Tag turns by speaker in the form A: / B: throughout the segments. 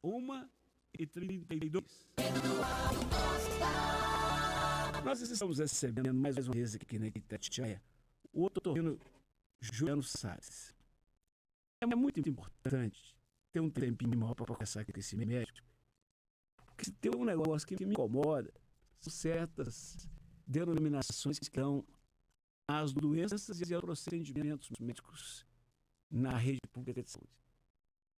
A: 1h32. Nós estamos recebendo mais uma vez aqui na Itatiaia o otorrino Juliano Salles. É muito importante ter um tempinho maior para conversar com esse médico, porque se tem um negócio que me incomoda, são certas denominações que dão às doenças e aos procedimentos médicos na rede pública de saúde.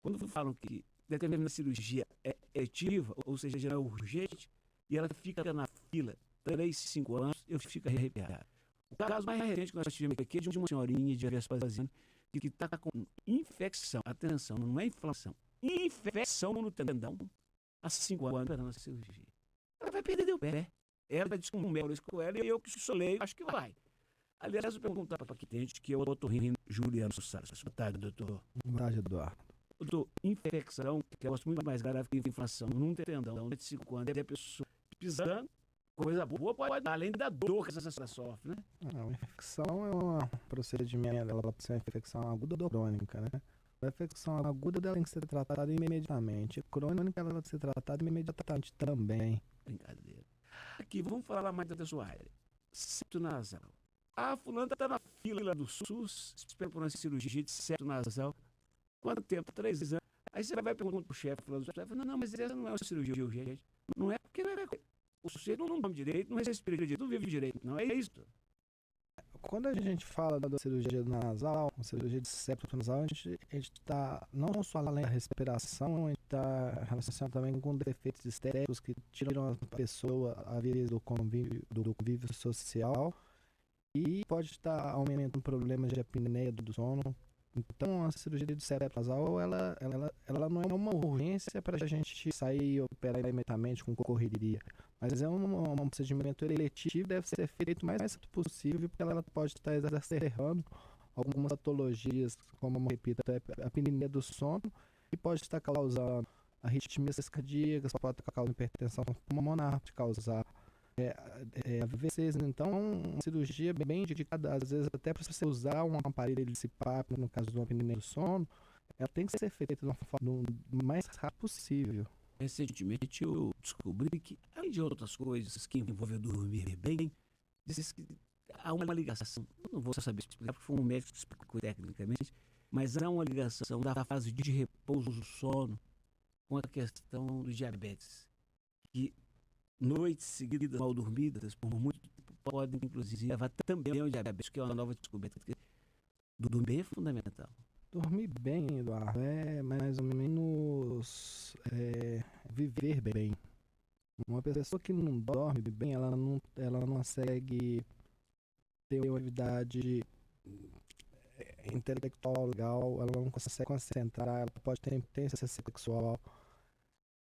A: Quando falam que determinada cirurgia é eletiva, ou seja, não é urgente, e ela fica na fila 3, 5 anos, eu fico arrepiado. O caso mais recente que nós tivemos aqui é de uma senhorinha de Vespasiano que está com infecção, atenção, não é inflamação, infecção no tendão, há 5 anos esperando a cirurgia. Ela vai perder o pé. Ela disse que um médico com ela e eu que sou leigo, acho que vai. Aliás, eu perguntar para o paciente, que é o otorrino Juliano Salles. Boa tarde, doutor.
B: Boa tarde, Eduardo.
A: Doutor, infecção, que é muito mais grave que inflamação, num tendão de 5 anos, a pessoa pisando, coisa boa pode dar, além da dor que essa pessoa sofre, né?
B: A infecção é um procedimento, ela pode ser uma infecção aguda ou crônica, né? A infecção aguda dela tem que ser tratada imediatamente. A crônica ela pode ser tratada imediatamente também.
A: Brincadeira. Aqui, vamos falar mais da sua área. Septo nasal. Ah, fulano está na fila do SUS, espera por uma cirurgia de septo nasal. Quanto tempo? 3 anos. Aí você vai perguntar pro chefe, não, mas essa não é uma cirurgia urgente. Não é porque não é. O sujeito não dorme direito, não respira direito, não vive direito, não é isso.
B: Quando a gente fala da cirurgia nasal, cirurgia de septo nasal, a gente está não só além da respiração, a gente está relacionado também com defeitos estéticos que tiram a pessoa a vida do convívio social e pode estar aumentando problemas de apneia do sono. Então, a cirurgia de septo nasal, ela não é uma urgência para a gente sair e operar imediatamente com correria, mas é um procedimento eletivo, deve ser feito o mais rápido possível, porque ela pode estar exacerbando algumas patologias, como, repito, a apneia do sono, e pode estar causando arritmias cardíacas, pode estar causando hipertensão pulmonar, pode causar AVCs. Então, uma cirurgia bem indicada, às vezes até para você usar um aparelho de CPAP, no caso do apneia do sono, ela tem que ser feita de uma forma o mais rápido possível.
A: Recentemente eu descobri que, além de outras coisas que envolvem dormir bem, diz que há uma ligação, não vou saber explicar porque foi um médico que explicou tecnicamente, mas há uma ligação da fase de repouso do sono com a questão do diabetes, que noites seguidas mal dormidas por muito tempo podem inclusive levar também ao diabetes, que é uma nova descoberta. Dormir é fundamental.
B: Dormir bem, Eduardo, é mais ou menos viver bem. Uma pessoa que não dorme bem, ela não consegue ter uma atividade intelectual legal, ela não consegue concentrar, ela pode ter impotência sexual,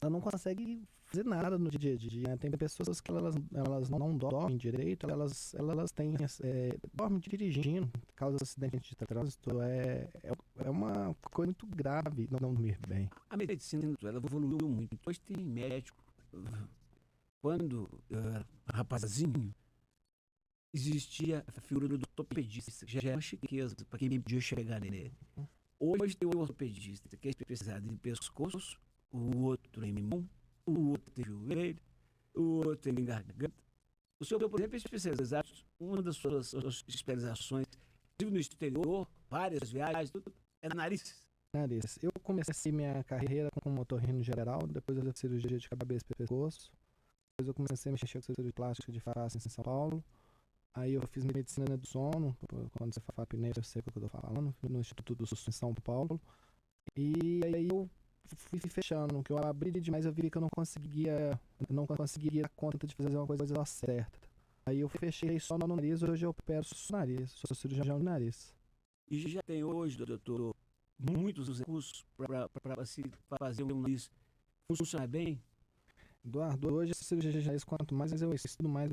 B: ela não consegue fazer nada no dia a dia, né? Tem pessoas que elas não dormem direito, elas dormem dirigindo, causa acidente de trânsito, é uma coisa muito grave não dormir bem.
A: A medicina ela evoluiu muito. Hoje tem médico. Quando eu era rapazinho, existia a figura do ortopedista, que já era uma chiqueza para quem podia chegar nele. Hoje tem o ortopedista, que é especializado em pescoço, o outro em mão, o outro em joelho, o outro em garganta. O senhor, por exemplo, é especializado, uma das suas especializações, no exterior, várias viagens, tudo, é nariz.
B: Nariz. Eu comecei minha carreira como otorrino geral, depois da cirurgia de cabeça e pescoço. Depois eu comecei a mexer com cirurgia plástica de face em São Paulo. Aí eu fiz medicina do sono, quando você fala apneia, eu sei o que eu estou falando, no Instituto do SUS em São Paulo. E aí eu fui fechando, que eu abri demais, eu vi que eu não conseguia dar conta de fazer uma coisa certa. Aí eu fechei só no nariz, hoje eu opero só no nariz, sou cirurgião de nariz.
A: E já tem hoje, doutor, muitos recursos para se fazer um nariz funcionar bem?
B: Eduardo, hoje a cirurgia de nariz, quanto mais eu estudo, mais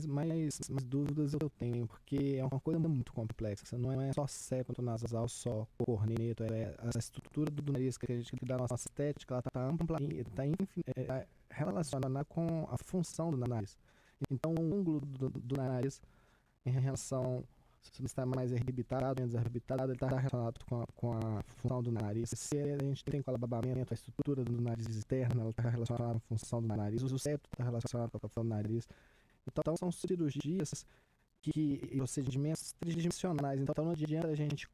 B: dúvidas eu tenho, porque é uma coisa muito complexa, não é só septo nasal, só corneto, a estrutura do nariz que dá a nossa estética, ela está ampla, está relacionada com a função do nariz. Então, o ângulo do nariz em relação se ele está mais arrebitado, menos arrebitado, ele está relacionado com a função do nariz. Se a gente tem colabamento, a estrutura do nariz externa, ela está relacionada com a função do nariz. O septo está relacionado com a função do nariz. Então, são cirurgias procedimentos tridimensionais. Então, não adianta a gente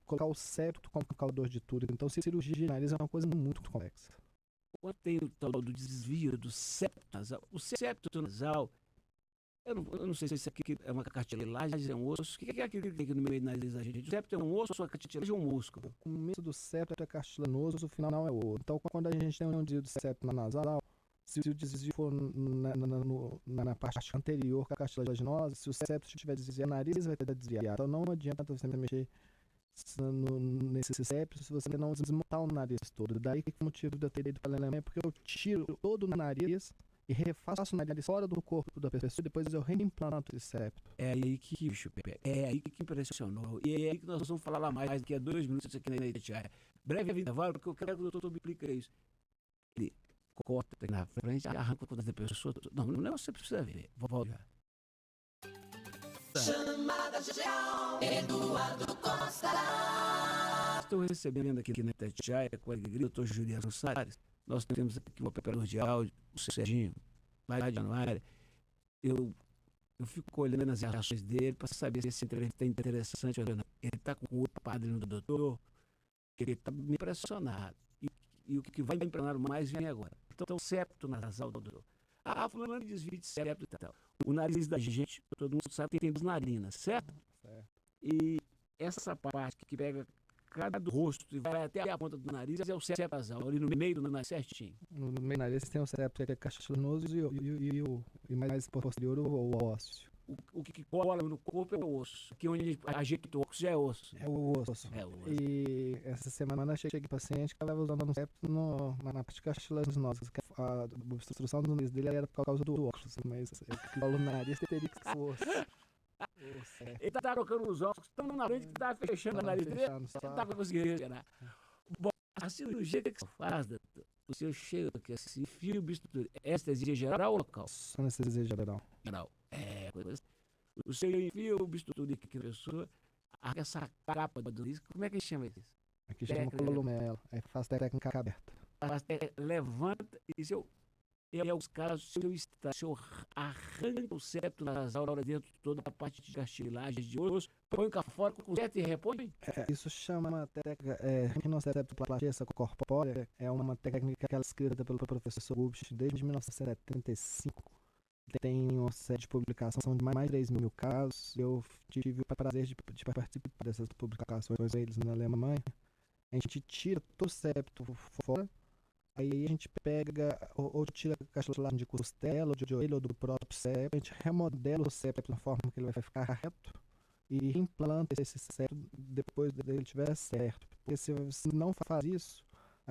B: colocar o septo como causador de tudo. Então, cirurgia de nariz é uma coisa muito complexa.
A: Quando tem o tal do desvio do septo nasal, o septo nasal, eu não sei se isso aqui é uma cartilagem, é um osso. O que é aquilo que tem aqui no meio do nariz da gente? O septo é um osso, a cartilagem é um músculo.
B: O começo do septo é cartilinoso, o final é osso. Então, quando a gente tem um desvio do septo nasal, se o desvio for na parte anterior que a cartilaginosa, se o septo estiver desviado, o nariz vai estar desviado. Então, não adianta você mexer nesse septo se você não desmontar o nariz todo. Daí que o motivo de eu ter ido para a Alemanha é porque eu tiro todo o nariz e refaço o nariz fora do corpo da pessoa e depois eu reimplanto esse septo.
A: É aí que, bicho, é aí que impressionou. E é aí que nós vamos falar lá mais daqui a 2 minutos aqui na Itatiaia. Breve intervalo, porque eu quero que o doutor me explique isso. Ele corta na frente, arranca toda a pessoa. Não, você precisa ver. Volta.
C: Chamada geral, Eduardo Costa.
A: Estou recebendo aqui na Itatiaia, com a alegria, o doutor Juliano Salles. Nós temos aqui um operador de áudio, o Serginho, lá de Januária. Eu fico olhando as reações dele para saber se esse entrevista é interessante ou não. Ele está com o padre no doutor, que ele está me impressionado. E o que vai me impressionar mais vem agora. Então, septo nasal do doutor. Fulano desvio de septo e tal. O nariz da gente, todo mundo sabe que tem 2 narinas, certo?
B: Certo.
A: E essa parte que pega cada do rosto e vai até a ponta do nariz é o septo nasal, ali no meio do nariz certinho.
B: No meio do nariz tem o septo que é cartilinoso e mais posterior o ósseo.
A: O que cola no corpo é o osso. Aqui onde ajeita o osso já é osso.
B: É o osso.
A: É o osso.
B: E essa semana cheguei paciente que estava usando um septo na parte cartilaginosa. A obstrução do nariz dele era por causa do óculos, mas eu colo no nariz teria que ser o osso.
A: Ele tá trocando os óculos, estão na frente que tá fechando o nariz dele. Ele tá conseguindo tirar. Bom, a cirurgia que você faz, doutor, o senhor chega aqui assim, enfia o bisturi. É anestesia geral ou local?
B: Só anestesia geral.
A: Geral. O senhor enfia o bisturi aqui na pessoa, arranca essa capa do nariz. Como é que chama isso?
B: Aqui chama columela. Aí faz técnica aberta.
A: Levanta e se eu. E em alguns casos, se eu arranca o septo nasal dentro de toda a parte de cartilagem de osso, põe cá fora, conserta e repõe?
B: Isso chama técnica rinoceptoplastia corpórea. É uma técnica que é escrita pelo professor Gubsch desde 1975. Tem uma série de publicação de mais de 3.000 casos. Eu tive o prazer de participar dessas publicações eles na Alemanha. A gente tira todo o septo fora. Aí a gente pega ou tira a cartilagem de costela, ou de orelha, ou do próprio septo. A gente remodela o septo de uma forma que ele vai ficar reto e implanta esse septo depois dele estiver certo. Porque se não faz isso,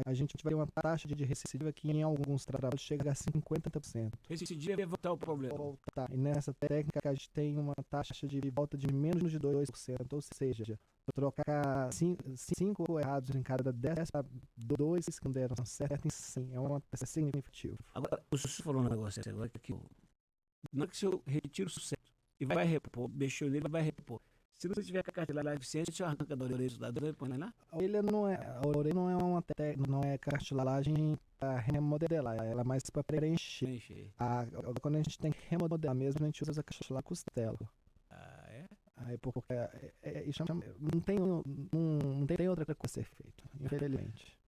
B: a gente vai ter uma taxa de recidiva que em alguns trabalhos chega a 50%.
A: Recidiva é voltar o problema.
B: E nessa técnica a gente tem uma taxa de volta de menos de 2%, ou seja, trocar 5 errados em cada 10, 2 que não deram certo em 100, é uma taxa significativa.
A: Agora, o senhor falou um negócio agora que não é que o senhor retira o septo e vai repor, mexeu nele, vai repor. Se não tiver cartilagem eficiente, você arranca da orelha da dor e põe lá?
B: A orelha não é não é cartilagem para remodelar, ela é mais para preencher. Quando a gente tem que remodelar mesmo, a gente usa a cartilagem costela. Aí porque não tem outra coisa a ser feita, infelizmente.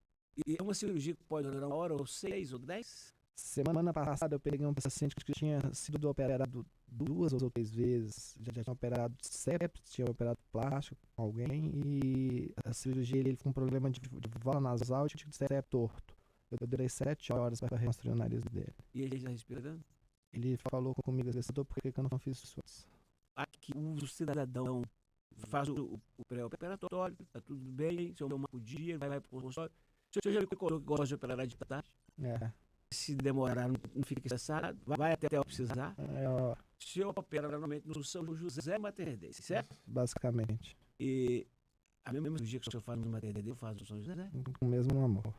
A: E é uma cirurgia que pode durar 1 hora, ou 6, ou 10?
B: Semana passada eu peguei um paciente que tinha sido operado 2 ou 3 vezes, já tinha operado septo, tinha operado plástico com alguém e a cirurgia ele com um problema de válvula nasal e tinha de septo torto. Eu durei 7 horas para reconstruir o nariz dele.
A: E ele já respirando?
B: Ele falou comigo assim, doutor, por que eu não fiz isso antes?
A: Aqui o cidadão faz o pré-operatório, tá tudo bem, se eu uma dia, vai pro consultório. Se eu já lhe colocou que gosta de operar de tarde, se demorar, não fica estressado, vai até eu precisar. Se eu opero normalmente no São José Maternidade, certo?
B: Basicamente.
A: E a mesma cirurgia que o senhor faz no Maternidade, eu faço no São José, né?
B: Com o mesmo amor.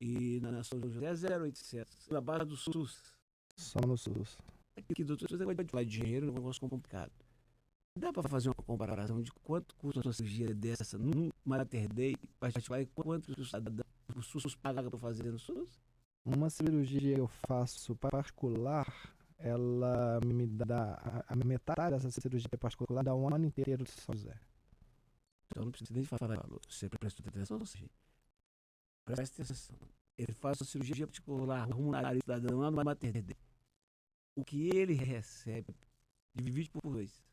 A: E na São José é 0800, na base do SUS.
B: Só no SUS.
A: Aqui, doutor, você vai falar de dinheiro, é um negócio complicado. Dá para fazer uma comparação de quanto custa uma cirurgia dessa num Mater Dei particular e quanto o SUS paga para fazer no SUS?
B: Uma cirurgia que eu faço particular, ela me dá a metade dessa cirurgia particular dá um ano inteiro de São José.
A: Então não precisa nem falar, você prestou atenção, Serginho? Presta atenção. Ele faz uma cirurgia particular, arruma um nariz cidadão lá no Mater Dei. O que ele recebe, divide por 2.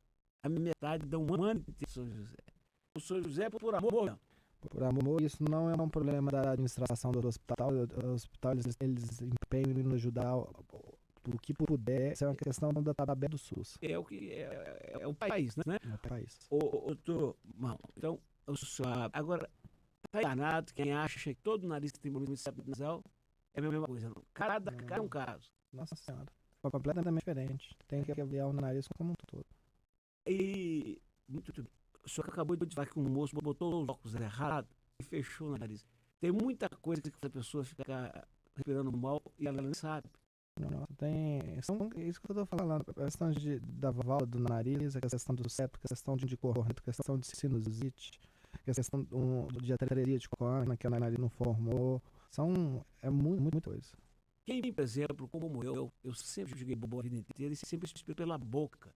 A: A metade dá um ano inteiro de São José. O São José, por amor, não.
B: Por amor, isso não é um problema da administração do hospital. O hospital, eles empenham em ajudar o que puder. Isso é uma questão da tabela do SUS.
A: É o que é o país, né?
B: É o país.
A: Então, agora, tá enganado quem acha que todo nariz que tem problema de septo nasal é a mesma coisa. Não. Cada é um caso.
B: Nossa Senhora. É completamente diferente. Tem que avaliar o nariz como um todo.
A: E o senhor acabou de falar que um moço botou os óculos errados e fechou o nariz. Tem muita coisa que a pessoa fica respirando mal e ela não sabe.
B: Não, isso que eu tô falando, a questão da válvula do nariz, a questão do septo, a questão de corrente, a questão de sinusite, a questão de atresia de corna, que o nariz não formou, é muita coisa.
A: Quem, por exemplo, como eu sempre joguei bola a vida inteira e sempre respiro pela boca.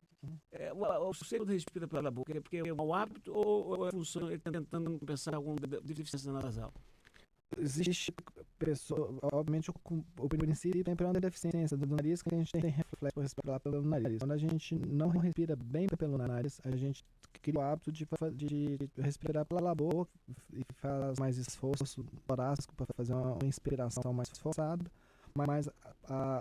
A: O sempre respira pela boca, é porque é um hábito ou é função, ele tentando pensar em alguma deficiência nasal?
B: Existe pessoa, obviamente o princípio é uma deficiência do nariz que a gente tem reflexo para respirar pelo nariz. Quando a gente não respira bem pelo nariz, a gente cria o hábito de respirar pela boca e faz mais esforço torácico para fazer uma inspiração mais forçada. Mas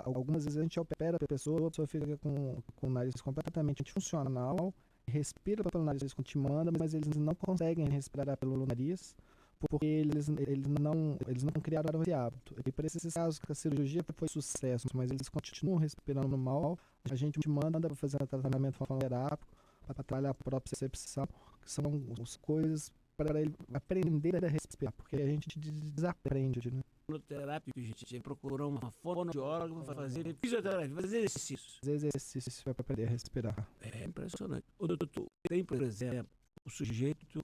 B: algumas vezes a gente opera a pessoa fica com o nariz completamente funcional, respira pelo nariz quando te manda, mas eles não conseguem respirar pelo nariz porque eles não criaram esse hábito. E para esses casos que a cirurgia foi sucesso, mas eles continuam respirando mal, a gente manda para fazer um tratamento fonoterápico, para trabalhar a própria percepção, que são as coisas para ele aprender a respirar, porque a gente desaprende, né?
A: Fonoterápico, gente, procurou uma fonoaudióloga para fazer fisioterapia, fazer exercícios.
B: Exercícios para aprender a respirar.
A: É impressionante. O doutor tem, por exemplo, o sujeito,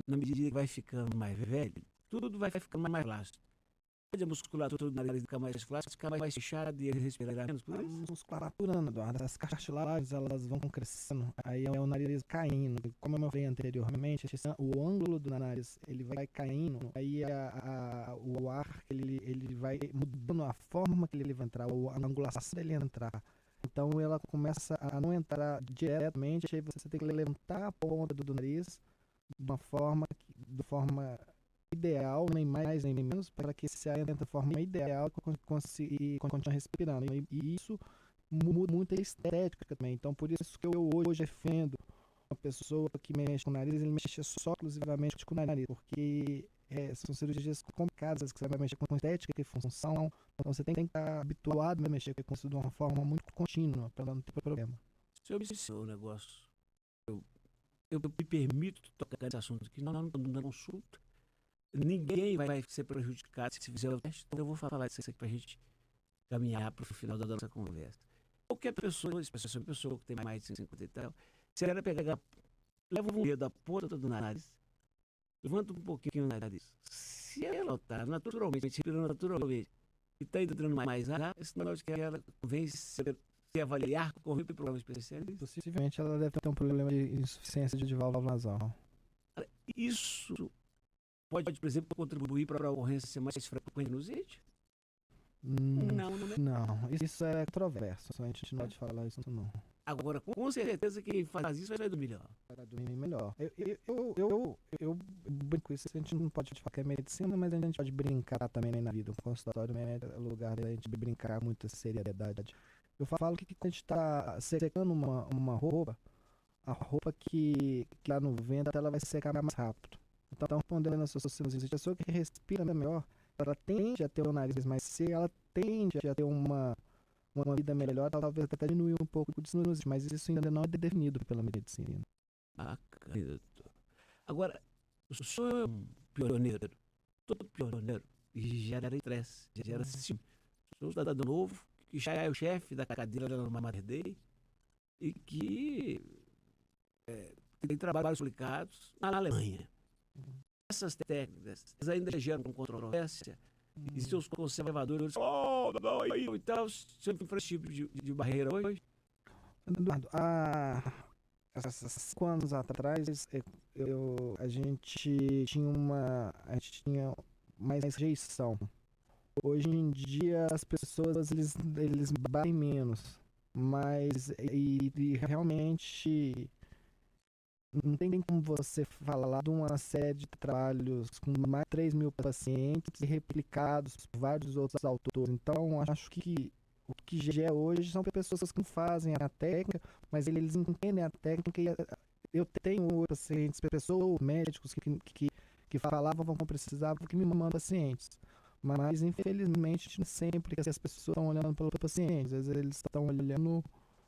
A: na medida que vai ficando mais velho, tudo vai ficando mais flácido. A musculatura do nariz fica mais flácida, fica mais fechada e ele respirar menos por
B: A
A: isso.
B: musculatura, Eduardo, as cartilagens elas vão crescendo, aí é o nariz caindo. Como eu falei anteriormente, o ângulo do nariz ele vai caindo, aí o ar ele vai mudando a forma que ele vai entrar, a angulação dele entrar. Então ela começa a não entrar diretamente, aí você tem que levantar a ponta do nariz de uma forma ideal, nem mais nem menos, para que se entre da forma ideal e continue respirando. E isso muda muito a estética também. Então, por isso que eu hoje defendo uma pessoa que mexe com o nariz, ele mexe só exclusivamente com o nariz, porque são cirurgias complicadas, que você vai mexer com estética e função, então você tem que estar habituado a mexer com isso de uma forma muito contínua, para não ter problema.
A: Se eu observar o negócio, eu me permito tocar nesse assunto aqui, não estamos dando consulta. Ninguém vai ser prejudicado se fizer o teste, então eu vou falar isso aqui para a gente caminhar para o final da nossa conversa. Qualquer pessoa, especialmente pessoa que tem mais de 50 e tal, se ela pegar, leva um dedo da ponta do nariz, levanta um pouquinho o nariz. Se ela está naturalmente, respirando naturalmente, e está entrando mais ar, é sinal de que ela vem se avaliar com o problema especialista.
B: Possivelmente ela deve ter um problema de insuficiência de válvula nasal.
A: Isso pode, por exemplo, contribuir para a ocorrência ser mais frequente no sítio?
B: Não, isso é controverso, a gente não pode falar isso não.
A: Agora, com certeza quem faz isso vai dormir melhor.
B: Vai dormir melhor. Eu brinco isso, a gente não pode falar que é medicina, mas a gente pode brincar também na vida. O consultório médico é o lugar da gente brincar com muita seriedade. Eu falo que quando a gente está secando uma roupa, a roupa que lá no vento ela vai secar mais rápido. Então, respondendo a sua sinusite, a pessoa que respira melhor, ela tende a ter o nariz mais seco, ela tende a ter uma vida melhor, talvez até diminuir um pouco de sinusite, mas isso ainda não é definido pela medicina.
A: Bacana. Agora, o senhor é um pioneiro, todo pioneiro, e gera estresse, gera ciúme. O senhor é um cidadão novo, que já é o chefe da cadeira da Mater Dei, e que tem trabalhos publicados na Alemanha. Essas técnicas ainda geram controvérsia. E seus conservadores não, e tal, você enfrenta esse tipo de barreira hoje?
B: Eduardo, há 5 anos atrás, a gente tinha mais rejeição. Hoje em dia, as pessoas, eles batem menos. Mas, e realmente, não tem como você falar de uma série de trabalhos com mais de 3.000 pacientes e replicados por vários outros autores. Então, acho que o que já é hoje são pessoas que não fazem a técnica, mas eles entendem a técnica. E eu tenho pacientes, pessoas, médicos que falavam que precisavam, que me mandam pacientes. Mas, infelizmente, sempre que as pessoas estão olhando para o paciente, às vezes eles estão olhando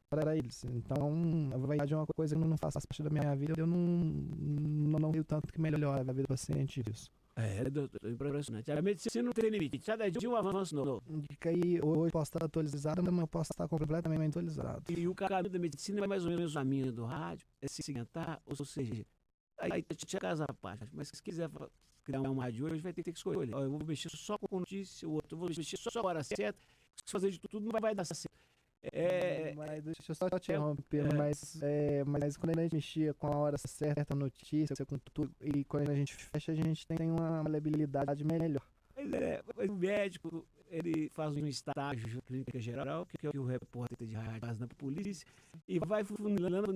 B: para eles. Então, a verdade é uma coisa que não faz parte da minha vida. Eu não tenho tanto que melhora a vida do paciente isso.
A: Doutor, impressionante. A medicina não tem limite. Cada dia um avanço novo.
B: Dica aí, hoje posso estar atualizado, mas eu posso estar completamente atualizado.
A: E o caminho da medicina é mais ou menos o caminho do rádio, é se cimentar, ou seja, aí tinha casa à parte. Mas se quiser criar uma rádio hoje, vai ter que escolher. Eu vou mexer só com notícia, o outro, eu vou mexer só a hora certa. Se fazer de tudo, não vai dar certo.
B: Mas deixa eu só te interromper, mas quando a gente mexia com a hora certa, a notícia, com tudo, e quando a gente fecha, a gente tem uma maleabilidade melhor.
A: O médico, ele faz um estágio de clínica geral, que é o que o repórter de rádio faz na polícia, e vai funilando.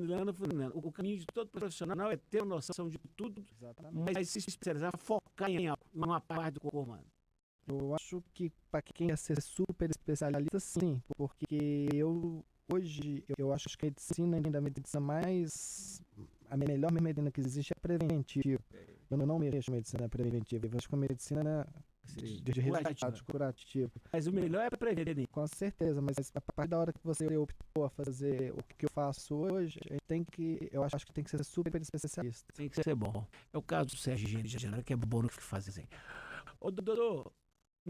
A: O caminho de todo profissional é ter uma noção de tudo,
B: Exatamente.
A: mas se especializar, focar em algo, em uma parte do corpo humano.
B: Eu acho que para quem quer ser super especialista, sim, porque hoje eu acho que a medicina ainda a medicina a melhor medicina que existe é preventiva. Eu não mexo em medicina preventiva, eu acho que a medicina de resultado curativo.
A: Mas o melhor é prevenir.
B: Com certeza, mas a partir da hora que você optou a fazer o que eu faço hoje, eu acho que tem que ser super especialista.
A: Tem que ser bom. É o caso do Sérgio Gênero, que é bom no que faz. Ô, doutor,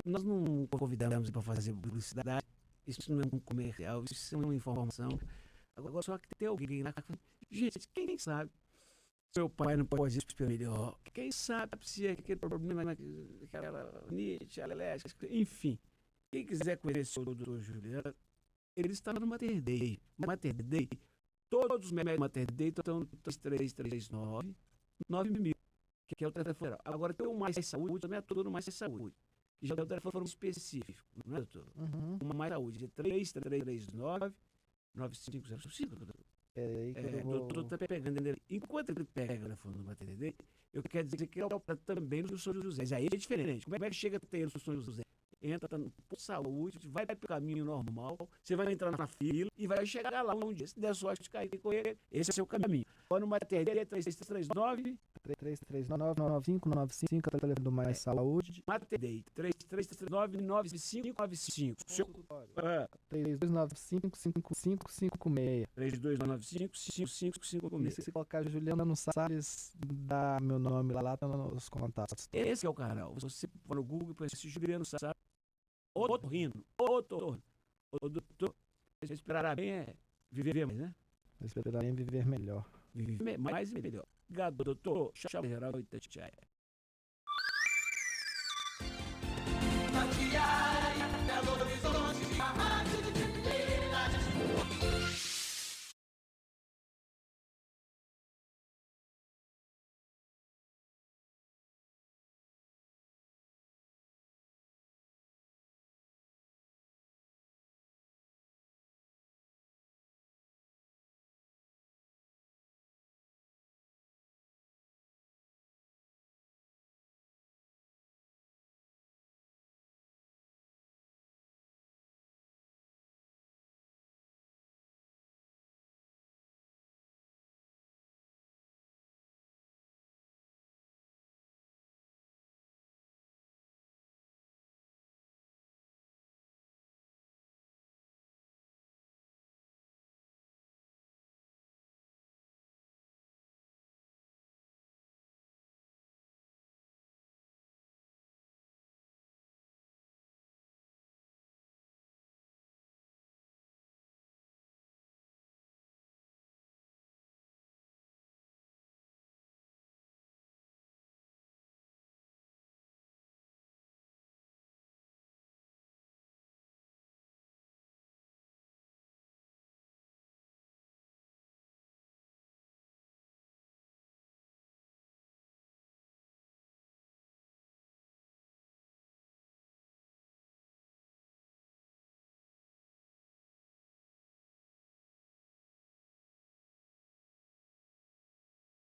A: nós não convidamos para fazer publicidade, isso não é um comercial, isso é uma informação. Agora só que tem alguém lá que fala, gente, quem sabe? Seu pai não pode ir melhor. Quem sabe se é aquele problema, aquela nite, alérgica, enfim. Quem quiser conhecer o doutor Juliano, ele está no Mater Dei. Mater Dei, todos os médicos do Mater Dei estão no 3339 9000, que é o telefone. Agora tem o Mais Saúde, também é tudo no Mais Saúde. Que já é o telefone específico, não é, doutor? O Mais Saúde é 3339 9505, doutor. Doutor está pegando ele. Enquanto ele pega o telefone do Mater Dei, eu quero dizer que ele opera também no São José. Aí é diferente. Como é que chega a ter no São José? Entra no saúde, vai para o caminho normal, você vai entrar na fila e vai chegar lá um dia. Se der sorte de cair e correr, esse é o seu caminho. Agora no Mater Dei é 3339
B: 3339-9595, é o telefone do Mais Saúde.
A: Mater Dei, 3339-9595.
B: 3295-5556.
A: 3295-5556.
B: Se colocar Juliana no Salles, dá meu nome lá, tá nos contatos.
A: Esse é o canal. Você for no Google e põe esse Juliano Salles. Outro rindo. O doutor, você esperará bem é viver mais, né?
B: Esperará bem viver melhor.
A: Viver mais e melhor. Obrigado, doutor. Tchau, geral Itatiaia.